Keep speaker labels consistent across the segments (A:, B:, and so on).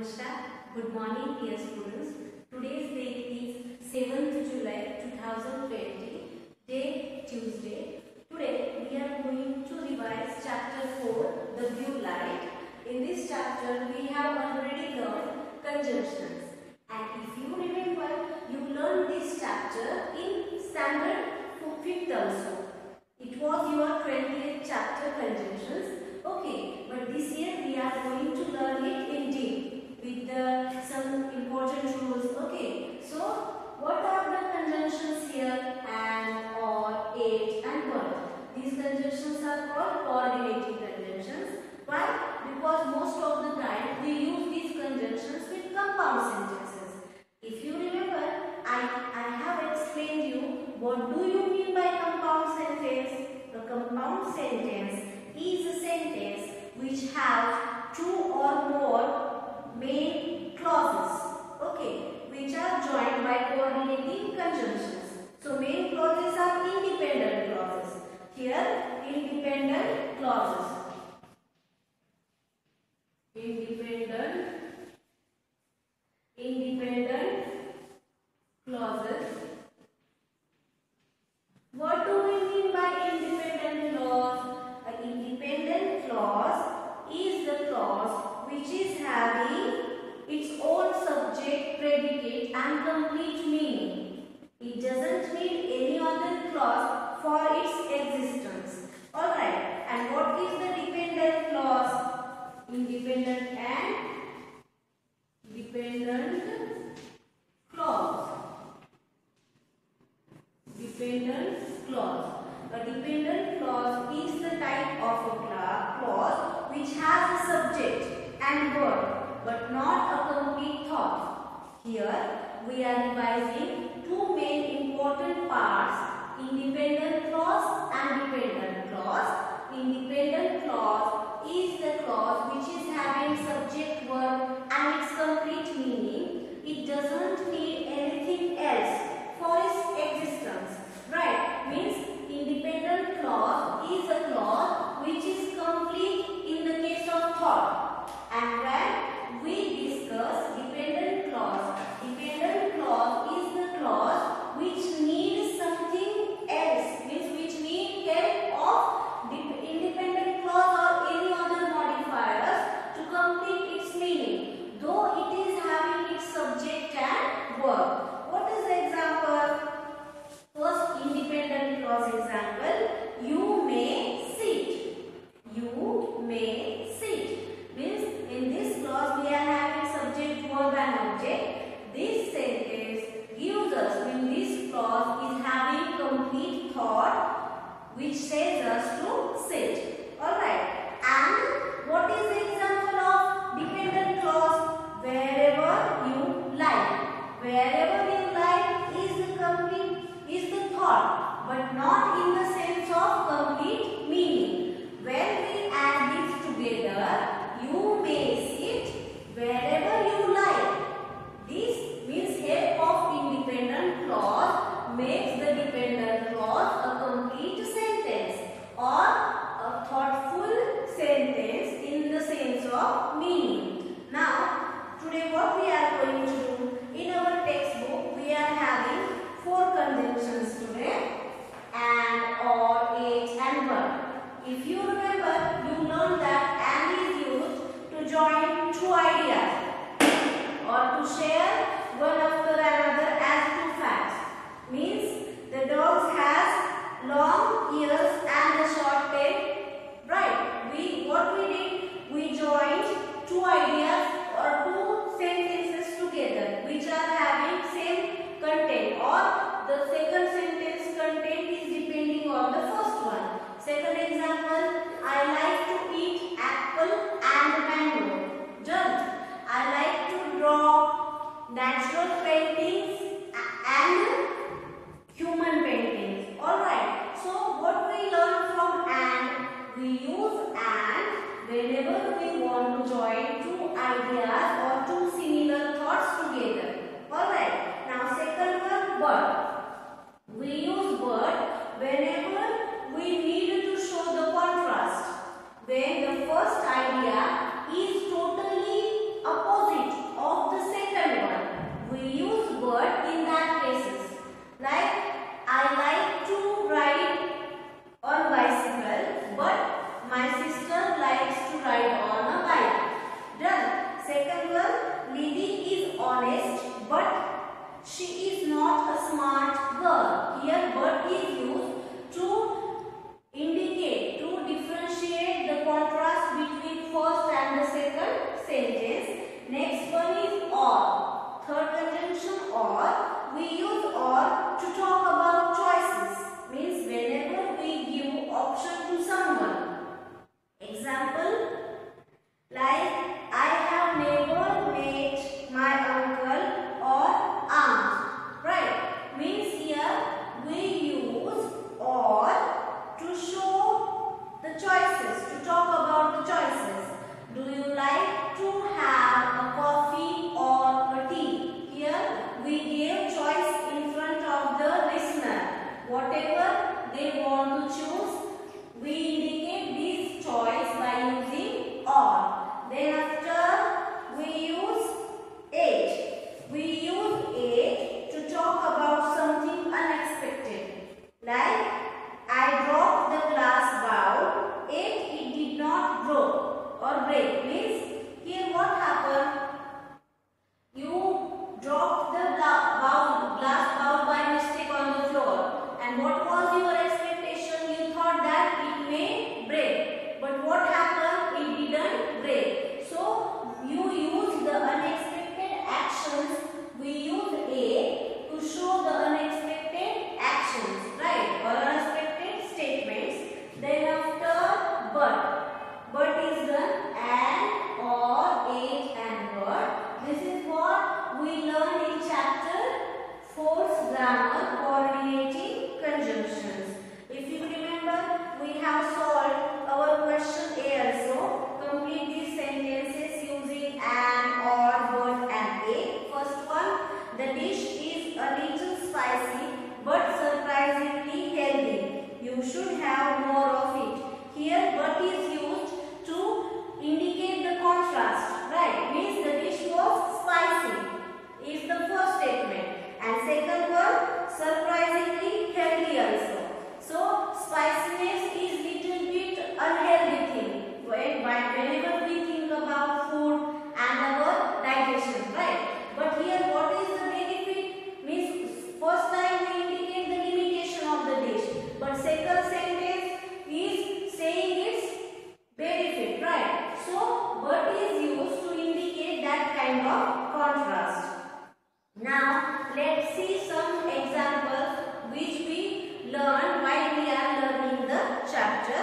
A: Namaskar. Good morning, dear students. Today's date is 7th July 2020, day Tuesday. Today we are going to revise chapter 4, the blue light. In this chapter we have already learned conjunctions. And if you remember, you learned this chapter in standard 5th also. It was your 20th chapter, conjunctions. Okay, but this year we are going to learn it in deep with some important rules. Okay, so what are the conjunctions here? And, or, at, and but. These conjunctions are called coordinating conjunctions. Why? Because most of the time we use these conjunctions with compound sentences. If you remember, I have explained you what do you mean by compound sentence. The compound sentence is a sentence which has two or more main clauses, okay, which are joined by coordinating conjunctions. So main clauses are independent clauses. Here, independent clauses. Independent clauses. What do we mean by independent clause? An independent clause is the clause which is having its own subject, predicate and complete meaning. It doesn't need any other clause for its existence. Alright, and what is the dependent clause? Independent and dependent clause. Dependent clause. A dependent clause is the type of a clause which has a subject and verb but not a complete thought. Here we are revising two main important parts: independent clause and dependent clause. Independent clause is the clause which is having subject, verb and its complete meaning. It doesn't need anything else for its existence. Right? Means independent clause is a clause which is complete in the case of thought. And when we discuss dependent clause is the clause which needs something else, means which need help of independent clause or any other modifiers to complete its meaning, though it is having its subject and verb. What is the example? First independent clause example, you may sit. You may sit means in this clause we are having subject, verb and object. This sentence gives us, when this clause is having complete thought which says us to sit. Alright, and what is the example of dependent clause? Wherever you like. Wherever you like is the thought, but not in the sense of complete meaning. When we add these together, you may sit wherever you like. This means help of independent clause makes the dependent clause a complete sentence or a thoughtful sentence in the sense of meaning. Now, today what we are going to do, in our textbook we are having 4 conjunctions today: and, or, at and but. If you remember, you learned that and is used to join two ideas or to share one after another as two facts. Means the dog has long ears and a short tail. Right? What we did, we joined two ideas or two sentences together which are having same content, or the second sentence content is depending on the first one. Second example, I like to eat apple and mango. Don't. I like to draw natural paintings and human paintings. Alright. So what we learn from and, we use and whenever we want to join two ideas or two similar thoughts together. Alright. Now second one, but. We use but whenever we need to show the contrast. When the first idea is totally opposite learned in chapter 4's grammar coordinating conjunctions. If you remember, we have solved our question A also. Complete these sentences using an, or, but and a. First one, the dish is a little spicy but surprisingly healthy. You should have more of it. Here but is used to indicate the contrast, right? Means the dish was spicy is the first statement, and second one, surprisingly healthy also. So spiciness is little bit unhealthy thing whenever we think about food and our digestion, right? But here what is the benefit? Means first time we indicate the limitation of the dish, but second sentence is saying its benefit, right? So but is used to indicate that kind of contrast. Now let's see some examples which we learned while we are learning the chapter.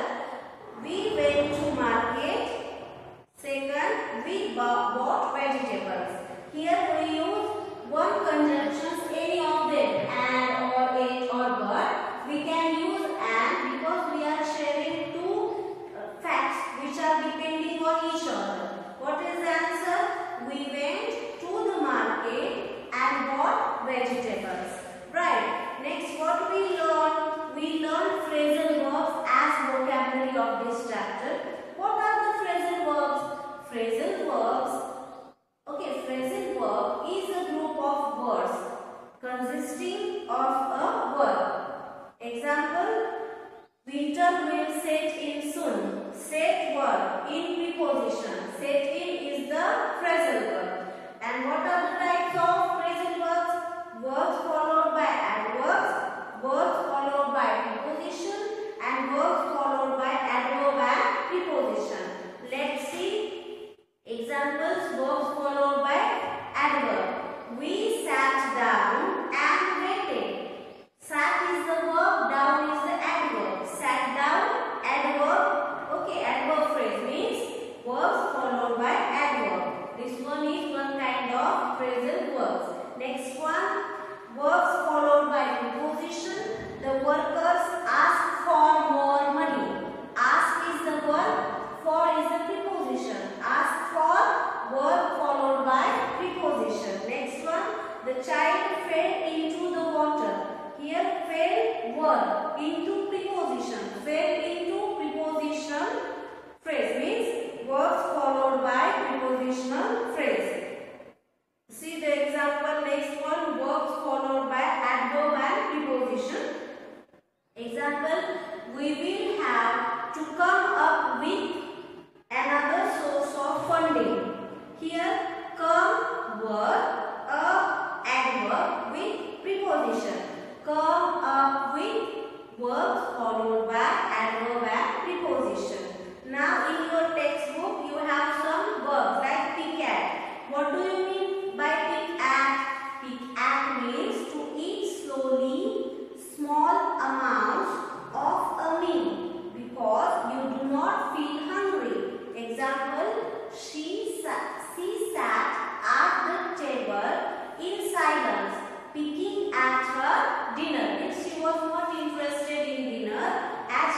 A: We went to market. Second, we bought vegetables. Here we use one conjunctions, any of them, and, or, it, or, but. We can use and because we are sharing two facts which are depending on each other. What is the answer? We went to the market and bought vegetables. Right. Next, what we learned? We learned phrasal verbs as vocabulary of this chapter. What are the phrasal verbs? Phrasal verbs. Okay, phrasal verb is a group of words consisting of a verb. Example: winter will set in soon. Set verb in preposition. Set in is the phrasal verb. And what are the types of phrasal verbs? Verbs followed by adverbs, verbs followed by preposition, and verbs followed by adverb and preposition. Let's see examples. Verbs followed by adverb. We sat down and waited. Sat is the verb, down is the adverb. Sat down, adverb. Okay, adverb phrase means verbs followed by adverb. This one is one kind of phrasal verbs. Next one, verbs followed by preposition. The workers ask for more money. Ask is the verb, for is the preposition. Ask for, verb followed by preposition. Next one, the child fell into the water. Here fell verb into preposition. Fell into preposition phrase means verbs followed by prepositional phrase. See the example. Next one, verbs followed by adverb and preposition. Example: we will have to come up with another source of funding. Here come verb, adverb with preposition. Come up with verbs followed by adverb and preposition. Now in your textbook you have some verbs like pick at. What do you mean by pick at? Pick at means to eat slowly small amounts of a meal because you do not feel hungry. Example: she sat at the table in silence, picking at her dinner. Means she was not interested in dinner as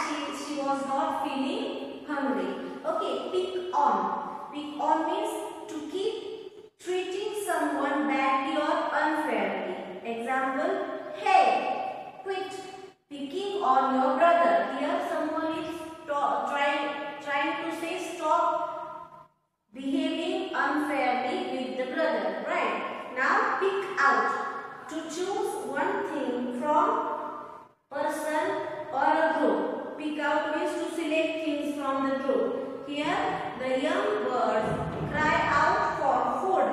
A: she was not feeling hungry. Okay, pick on. Pick on means to keep treating someone badly or unfairly. Example: hey, quit picking on your brother. Here someone is trying to say stop behaving unfairly with the brother. Right. Now pick out. To choose one thing from person or a group. Pick out means to select things from the group. Here the young birds cry out for food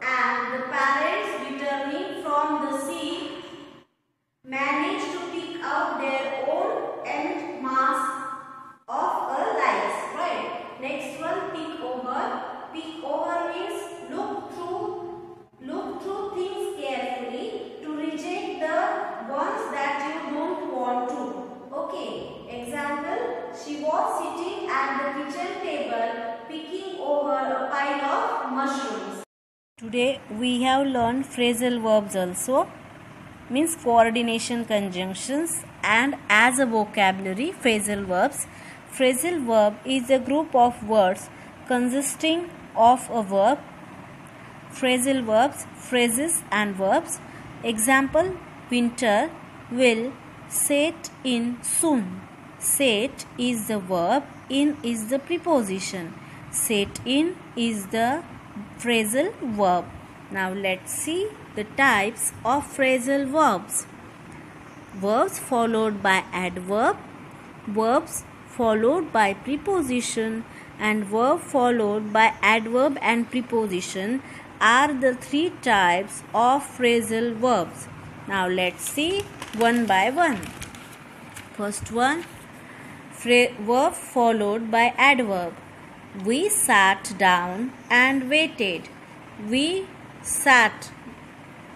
A: and the parents returning from the sea manage to pick out their own end mass of a lice. Right. Next one, peek over. Peek over means look through things carefully to reject the ones that you don't want to. Okay. Example: she was sitting at the kitchen table picking over a pile of Today we have learned phrasal verbs also, means coordination conjunctions, and as a vocabulary phrasal verbs. Phrasal verb is a group of words consisting of a verb. Phrasal verbs, phrases and verbs. Example: winter will set in soon. Set is the verb, in is the preposition. Set in is the phrasal verb. Now let's see the types of phrasal verbs. Verbs followed by adverb, verbs followed by preposition, and verb followed by adverb and preposition are the three types of phrasal verbs. Now let's see one by one. First one, verb followed by adverb. We sat down and waited. We sat.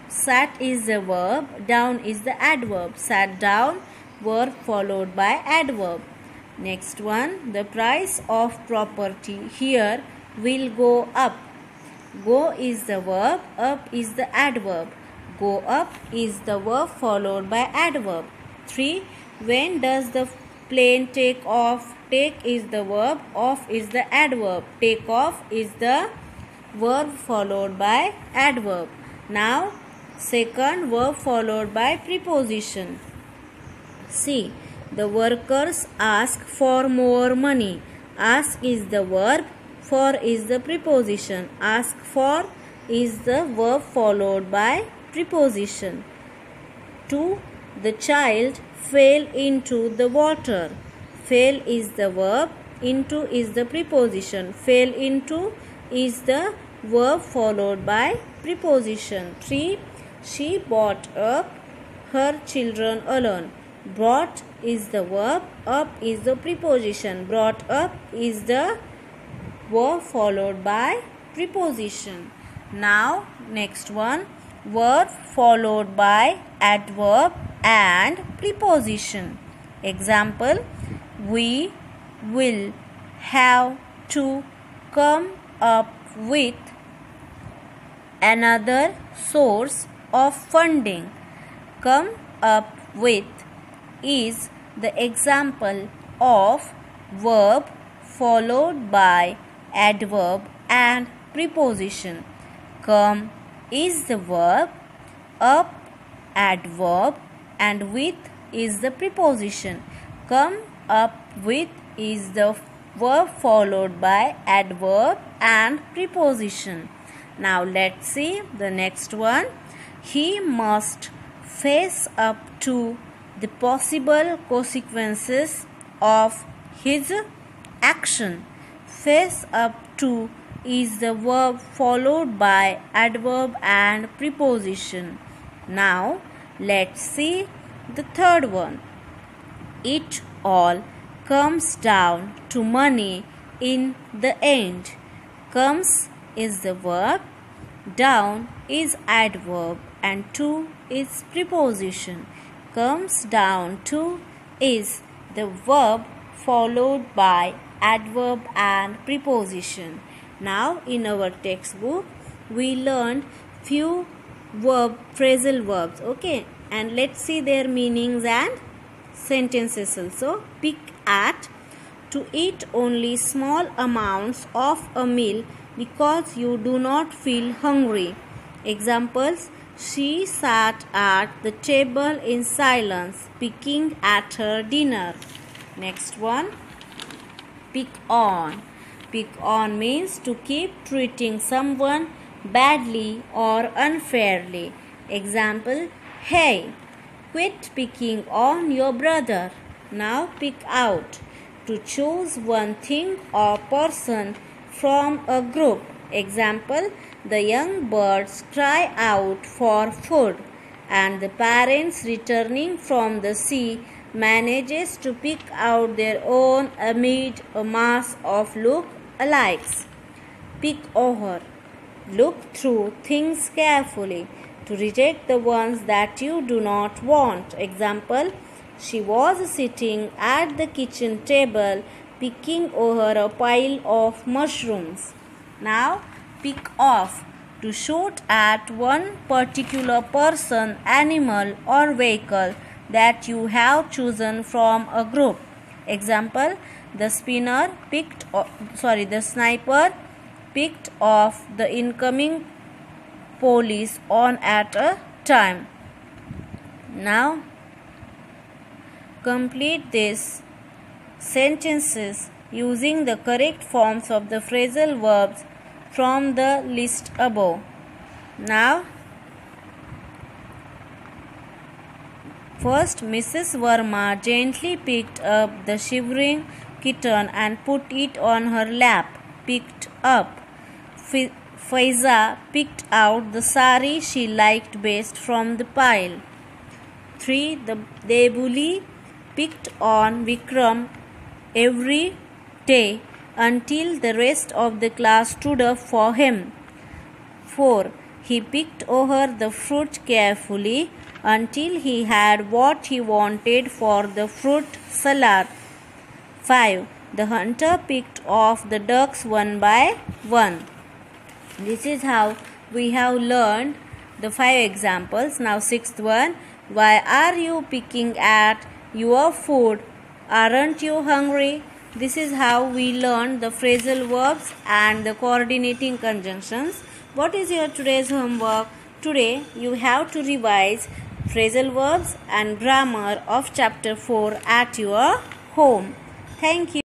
A: Sat is the verb, down is the adverb. Sat down, verb followed by adverb. Next one, the price of property here will go up. Go is the verb, up is the adverb. Go up is the verb followed by adverb. 3. When does the plane take off? Take is the verb, off is the adverb. Take off is the verb followed by adverb. Now, second, verb followed by preposition. See, the workers ask for more money. Ask is the verb, for is the preposition. Ask for is the verb followed by preposition. 2. The child fell into the water. Fell is the verb, into is the preposition. Fell into is the verb followed by preposition. 3. She brought up her children alone. Brought is the verb, up is the preposition. Brought up is the verb followed by preposition. Now next one, verb followed by adverb and preposition. Example: we will have to come up with another source of funding. Come up with is the example of verb followed by adverb and preposition. Come is the verb, up adverb, and with is the preposition. Come up with is the verb followed by adverb and preposition. Now let's see the next one. He must face up to the possible consequences of his action. Face up to is the verb followed by adverb and preposition. Now let's see the third one. It all comes down to money in the end. Comes is the verb, down is adverb, and to is preposition. Comes down to is the verb followed by adverb and preposition. Now in our textbook we learned few phrasal verbs, okay, and let's see their meanings and sentences also. Pick at, to eat only small amounts of a meal because you do not feel hungry. Examples: she sat at the table in silence, picking at her dinner. Next one, pick on. Pick on means to keep treating someone badly or unfairly. Example: hey, quit picking on your brother. Now pick out, to choose one thing or person from a group. Example: the young birds cry out for food, and the parents returning from the sea manages to pick out their own amid a mass of look-alikes. Pick over, look through things carefully to reject the ones that you do not want. Example: she was sitting at the kitchen table picking over a pile of mushrooms. Now pick off, to shoot at one particular person, animal, or vehicle that you have chosen from a group. Example, the sniper picked off the incoming police on at a time. Now, complete these sentences using the correct forms of the phrasal verbs from the list above. Now, first, Mrs. Verma gently picked up the shivering kitten and put it on her lap. Picked up. Faiza picked out the sari she liked best from the pile. 3. The bully picked on Vikram every day until the rest of the class stood up for him. 4. He picked over the fruit carefully until he had what he wanted for the fruit salad. 5. The hunter picked off the ducks one by one. This is how we have learned the 5 examples. Now, sixth one. Why are you picking at your food? Aren't you hungry? This is how we learn the phrasal verbs and the coordinating conjunctions. What is your today's homework? Today you have to revise phrasal verbs and grammar of chapter 4 at your home. Thank you.